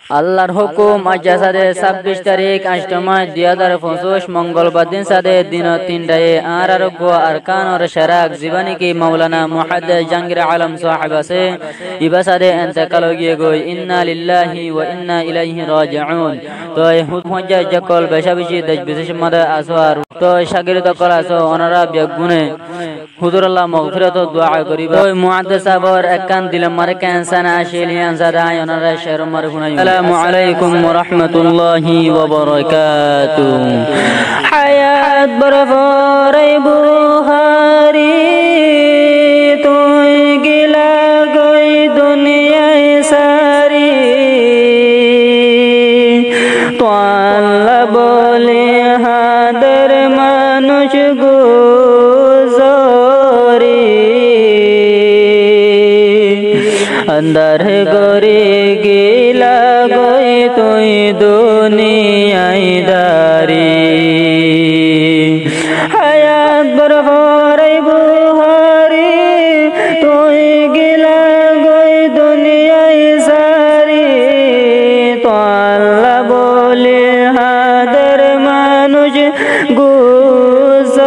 আল্লাহর হুকুম আজ সাদে 26 তারিখ 8 মাস 2025 মঙ্গলবার দিন সাদে দিন 3টায় আর আরোগ্য আরকান और शराक जीवानी की मौलाना मुहद्दिस जहांगीर आलम साहब से इबा सादे इंतकाल हो गए गई इन्ना लिल्लाहि व इन्ना इलैहि राजिऊन तो हुज्जा जकल बेशाबिशी दज बिशेष मद असवार तो शागिर्द कल असो ओनारा बेगुने हुजूर अल्लाह मगफिरत दुआ करिब तो मुहद्दिस साहब एकान दिल मारे कैंसन आशिलियान ज़दा ओनारा शहर मार गुनाई السلام عليكم ورحمة الله وبركاته حياة برفوري بوخاري توي گلا گوي دنيا ساري تو الله بولي হাদের মানুষ গুজরি अंदर गोरी गिला गोई तुई दुनियाई दारी हायात बरफोरे बुहारी तुई गिला गोई दुनियाई सारी तो अल्लाह बोले हादर मानुष गुजरी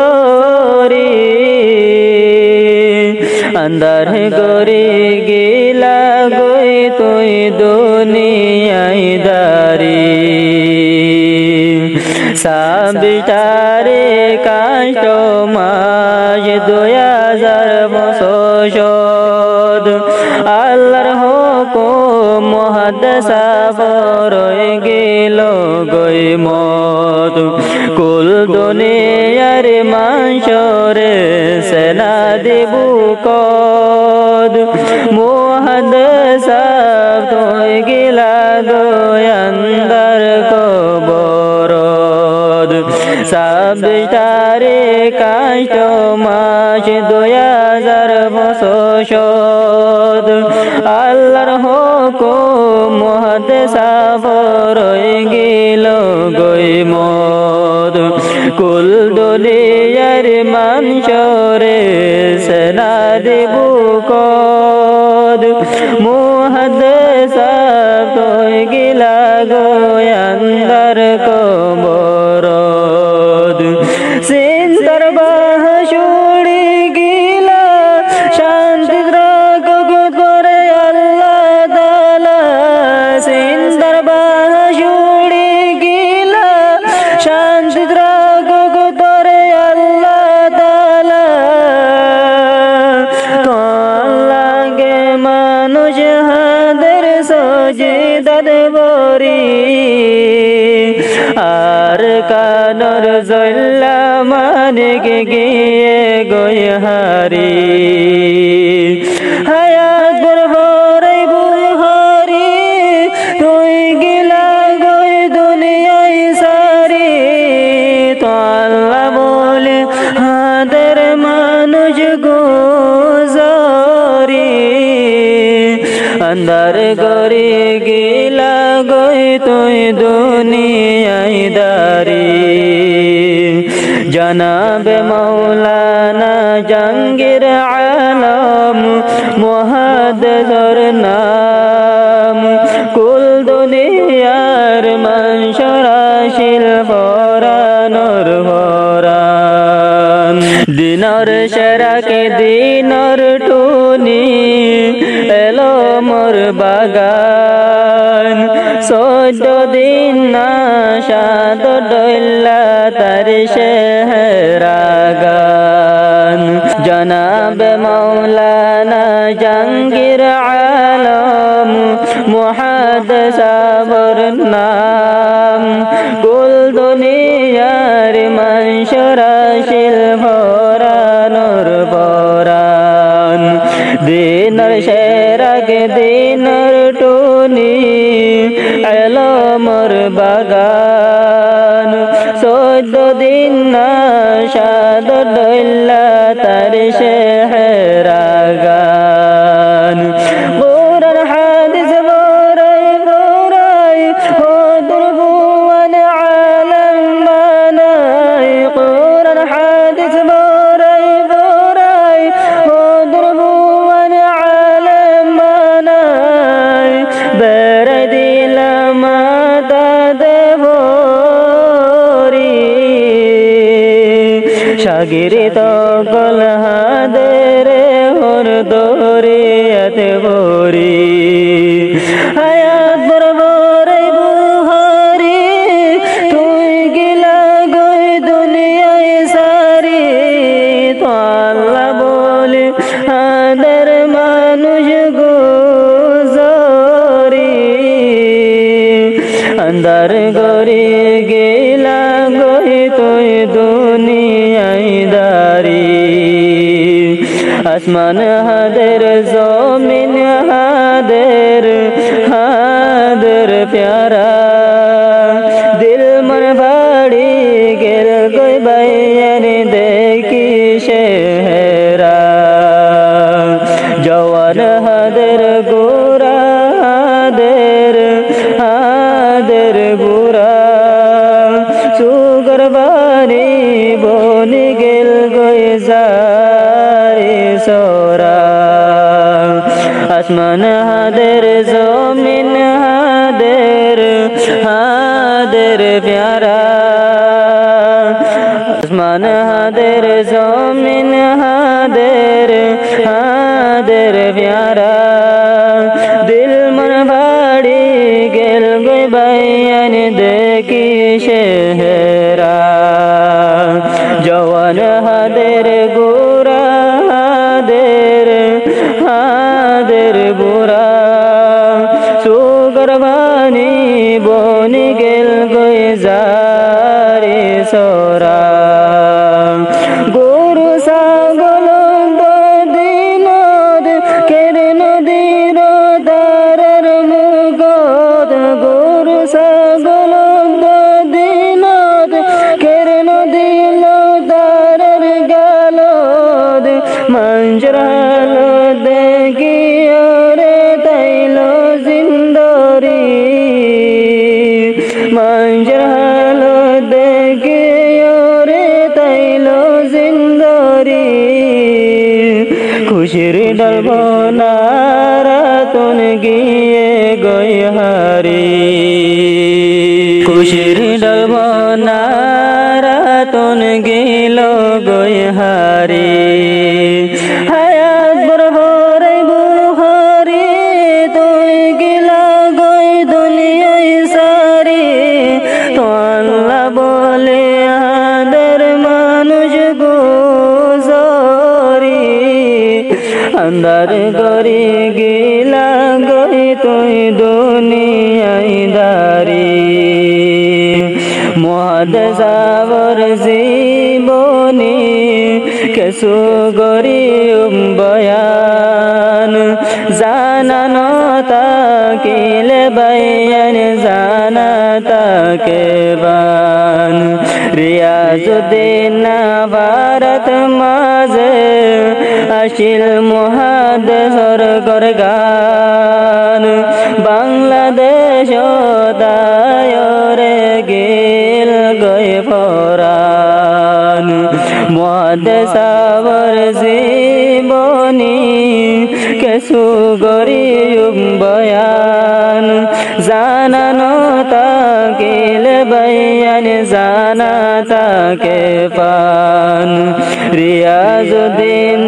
अंदर गोरी गिला गोई तुई दुनियाई दारी साबितारे काष्ट माज 2025 আল্লাহর হুকুম মুহাদ্দিস বরই গেল গই মত কুল দুনিয়ার মানসরে সেনা দেবু কদ মুহাদ্দিস তুই গেলা গোয়ান্দার কবরদ সাবিতারে কাষ্ট মাস 2025 আল্লাহর হুকুম মুহাদ্দিস বরই গেল গই মত কুল দুনিয়ার মানসরে সেনা দেবু কদ মুহাদ্দিস তুই গেলা গোয়ান্দার কবরদ সিন্দার বাহাসুড়ি গিলা শান্তি রাখগ করে আল্লাহ তাআলা সিন্দার বাহাসুড়ি গিলা শান্তি রাখগ করে আল্লাহ তাআলা তো আল্লাহকে মানুষ হাদের সজদাত বরি আর কানর জল্লা মানিক গিয়ে গই হারি হায়াত বরফরে বুহারি তুই গিলা গই দুনিয়ায় সারি তো আল্লাহ বলে হাদের মানুষ গুজরি अंदर गोरी गिला गोई तुई दुनियाई दारी जनाब मौलाना जहांगीर आलम मुहद्दिसर नाम कुल दुनियार मंशराशिल फरानर फरान दिनर शराके दिनर टुनी এলো মোর বাগান 14 দিন না সাদ দইল্লা তার শেহরাগান জনাব মৌলানা জাহাঙ্গীর আলম মুহাদ্দিস বর নাম কুল দুনিয়ার মানসরাশিল ফরানর ফরান দিনর শেরাক দিনর টুনি এলো মোর বাগান 14 দিন না সাদ দইল্লা তার শেহরাগান কোরআন হাদিস বরাই বরাই হুদুর ভুবন আলম বানাই কোরআন হাদিস বরাই বরাই হুদুর ভুবন আলম বানাই বেড়ে দিলা মাতা দেবরি শাগিরিত গলহাদের হর দরিয়াতে বরি হায়াত বরবর বুহারি তুই গিলা গই দুনিয়ায় সারি তো আল্লাহ বলে হাদের মানুষ গুজরি अंदर गोरी गेला गोई तुई दुनियाई दारी आसमान हादर ज़मीन हादर हादर प्यारा दिल मन भाड़ी गेल कोई बयान देखी शहरा जवान हादर गोरा हादर हादर बुरा सुगर बानी बोनी गेल गोई जारी सोरा आसमान हादर ज़मीन हादर हादर प्यारा आसमान हादर ज़मीन हादर हादर प्यारा दिल मन भाड़ी गेल गोई बयान देखी शहरा जवान हादर गोरा हादर हादर बुरा सुगर बानी बोनी गेल गोई जारी सोरा গরু ছাগল দিনত কের নদীর দ্বারের মুখত গরু ছাগল দিনত কের নদীর দ্বারের গালত মঞ্জর হালো দেখি ওরে তাইল জিন্দরি মঞ্জর হালো দেখি ওরে তাইল জিন্দরি খুশির ডলব নারাতন গিয়ে গই হারি খুশির ডলব নারাতন গিল গই হারি হায়াত বরবর বুহারি তুই গিলা গই দুনিয়ায় সারি তো আল্লাহ বলে হাদের মানুষ গুজরি अंदर गोरी गिला गई तुई दुनियाई दारी मुहद्दसावर जीवनी केसु गोरी बयान जाना नता किले बयान जाना ताके बान रियाजुद्दीन भारत माजे আশিল মুহাদ্দিসর গরগান বাংলাদেশ দায়রে গেল গই ফরান মুহাদ্দিসাবর জীবনী কেসু গরিব বয়ান জানানো তাকিল বয়ান জানা তাকে পান রিয়াজুদ্দীন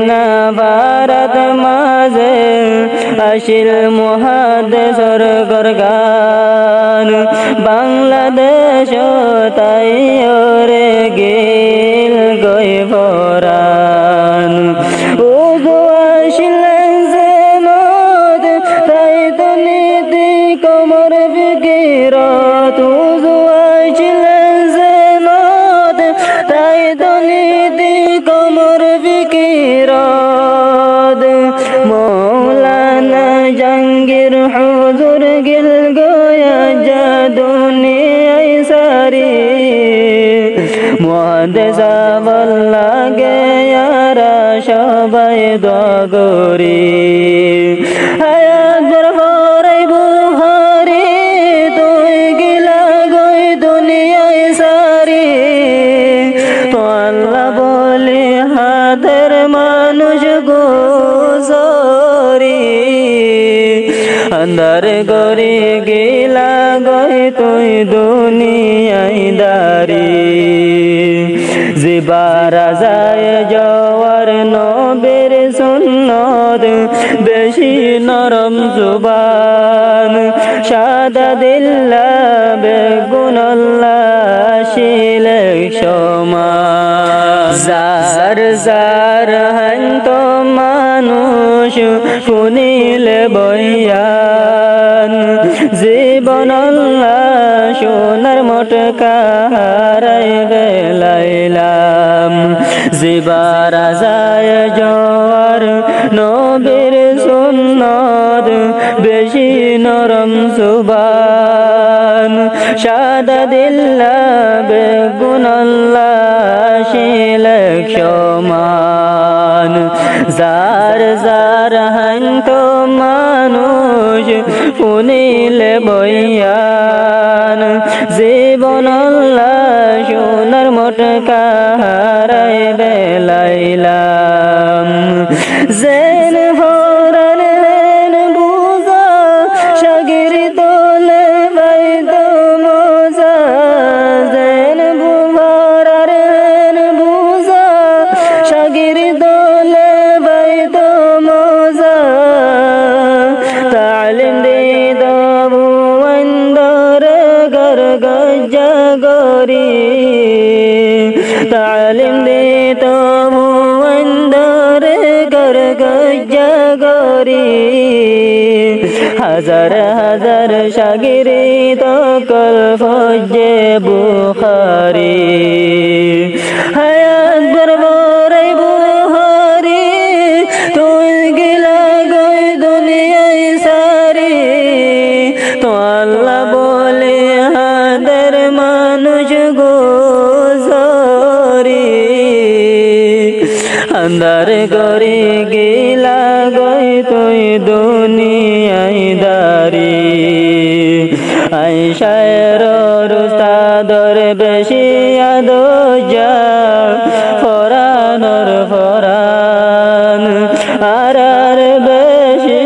भारत माजे আশিল মুহাদ্দিসর গরগান বাংলাদেশ তাই ওরে গেল গই ফরান ও গো আশিলেন জেনত তাই তো নীতি কমর ফিকিরত ও গো আশিলেন জেনত তাই তো নীতি কমর ফিকিরত মৌলানা জাহাঙ্গীর হুজুর গিল গোয়া দুনিয়ায় সারি মুহাদ্দিসা বল্লাগে ইয়ারা সবাই দগরি হায়াত বরবরাই বুহারি তুই গিলা গই দুনিয়ায় সারি তো আল্লাহ বলে হাতের মানুষ গুজরি अंदर गोरी गिला গই তুই দুনিয়ায় দারি জিবার যায় জওয়ার নবীর সুন্নত বেশি নরম জুবান সাদা দিল্লা বেগুনাল্লাহ শিলে সমান জার জার হন্ত মানুষ শুনিলে বয়ান জীবন সোনার মোটকা হারাই বেলাইলাম জিবার যায় জওয়ার নবীর সুন্নত বেশি নরম সুবান সাদা দিল্লা বেগুনাল্লাহ শিলেক সমান জার জার হান্ত মানুষ শুনিলে বয়ান জীবন সোনার মোটকা হারাই বেলাইলাম জেন ভরান বুঝা সাগির তোলে বাইদ মোজা জেন ভরান বুঝা সাগির তোলে বাইদ মোজা তালিম দিদ বুন্দর গর গজগরি তালিম দিত বুন্দর গর গজগরি হাজার হাজার শাগিরিদ কল ফজে বুখারি হায়াত বরবরাই বুখারি তুই গিলা গই দুনিয়ায় সারি তো আল্লাহ বলে হাদের মানুষ গোজরি अंदर गरी गिला गई तुई दुनियाई दारी आई शायर उस्तादर बेशी आदो जा फरान और फरान आरार बेशी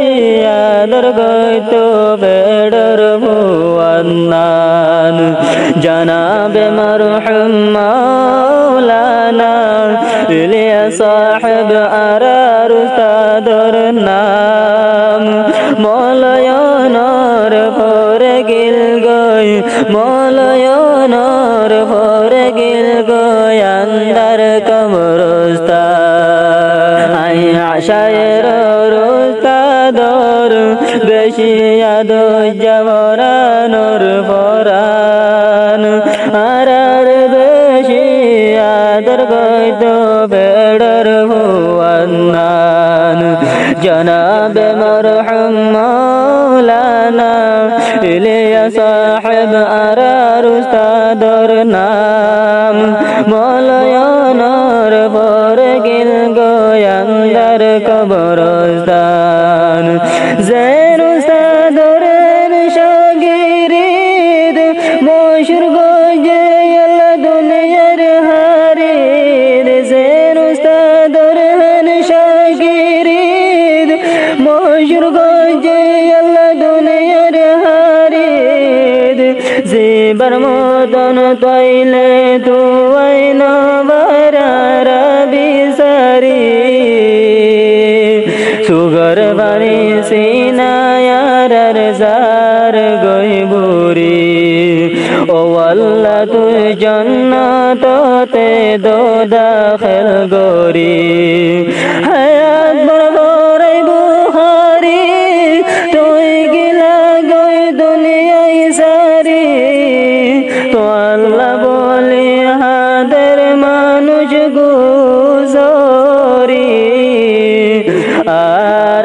आदर गई तो बेडर भुवन्नान जनाबे मरहुम मौलाना इलिया साहिब आरार उस्तादर नाम मौलयनर भरे गिल गई मौलयनर भरे गिल गई अंदर कब्रिस्तान आई शायर उस्तादर बेशी यादो जवरानर फरान आरार बेशी आदर गई तो बेडर भुवन्नान जनाब मरहुम मौलाना इलिया साहिब आरार उस्तादर नाम मौलयनर भरे गिल गई अंदर कब्रिस्तान जैन उस्तादर शागिरिद मशहूर गए अल्लाह दुनियार हारिद जैन उस्तादर शागिरिद मशहूर गए अल्लाह दुनियार हारिद जीबर मदन तैले तू आइन बारा बिसारी सुगर बानी सिनायार जार गई बुरी ओ अल्लाह तू जन्नत ते दो दाखिल गोरी हयात बरबराई बुखारी तुई गिला गई दुनियाई सारी तो अल्लाह बोले हादर मानुष गुजरी আর